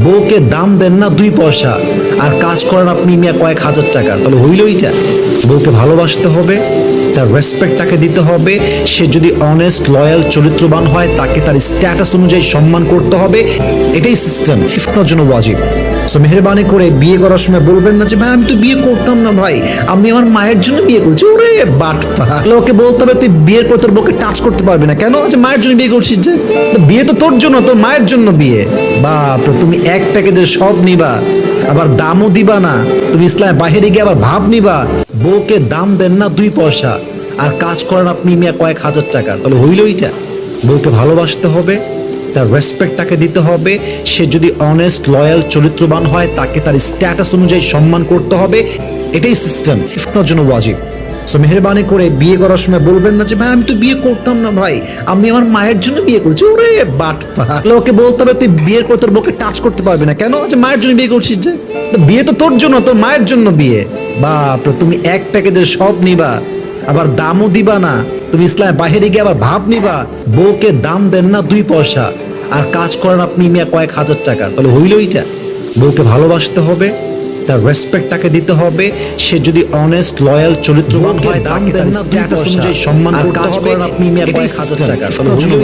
বউকে দাম দেন না 2 পয়সা আর কাজ করেন আপনি মিয়া কয়েক হাজার টাকার, তাহলে হইল এইটা? বউকে ভালোবাসতে হবে, তার রেসপেক্ট তাকে দিতে হবে। সে যদি অনেস্ট, লয়াল, চরিত্রবান হয় তাকে তার স্ট্যাটাস অনুযায়ী সম্মান করতে হবে। এটাই সিস্টেম, আপনার জন্য ওয়াজিব। সো মেহরবানি করে বিয়ে করার সময় বলবেন না যে ভাই আমি তো বিয়ে করতাম না, ভাই আমি আমার মায়ের জন্য বিয়ে করছি। ওরে বাটপা, ওকে বলতে হবে তুই বিয়ের পর তোর বউকে টাচ করতে পারবি না। কেন? যে মায়ের জন্য বিয়ে করছিস, যে তো বিয়ে তো তোর জন্য, তোর মায়ের জন্য বিয়ে। বাপরে, তুমি এক প্যাকেজের সব নিবা, আবার দামও দিবা না। তুমি ইসলামের বাইরে গিয়ে আবার ভাব নিবা। বউকে দাম দেন না 2 পয়সা আর কাজ করেন আপনি মিয়া কয়েক হাজার টাকার, তাহলে হইল এইটা? বউকে ভালোবাসতে হবে, তার রেসপেক্ট তাকে দিতে হবে। সে যদি অনেস্ট, লয়াল, চরিত্রবান হয় তাকে তার স্ট্যাটাস অনুযায়ী সম্মান করতে হবে। এটাই সিস্টেম, আপনার জন্য ওয়াজিব। সো মেহরবানি করে বিয়ে করার সময় বলবেন না যে ভাই আমি তো বিয়ে করতাম না, ভাই আমি আমার মায়ের জন্য বিয়ে করছি। ওরে বাটপা, ওকে বলতে হবে তুই বিয়ের পর তোর বউকে টাচ করতে পারবি না। কেন? যে মায়ের জন্য বিয়ে করছিস, যে তো বিয়ে তো তোর জন্য, তোর মায়ের জন্য বিয়ে। বাপরে, তুমি এক প্যাকেজের সব নিবা, আবার দামও দিবা না। তুমি ইসলামের বাইরে গিয়ে আবার ভাব নিবা। বউকে দাম দেন না 2 পয়সা আর কাজ করেন আপনি মিয়া কয়েক হাজার টাকার, তাহলে হইল এইটা? বউকে ভালোবাসতে হবে, তার রেসপেক্ট তাকে দিতে হবে। সে যদি অনেস্ট, লয়াল, চরিত্রবান হয় তাকে তার স্ট্যাটাস অনুযায়ী সম্মান করতে হবে। আপনি মিয়া কয়েক হাজার টাকার, তাহলে হইল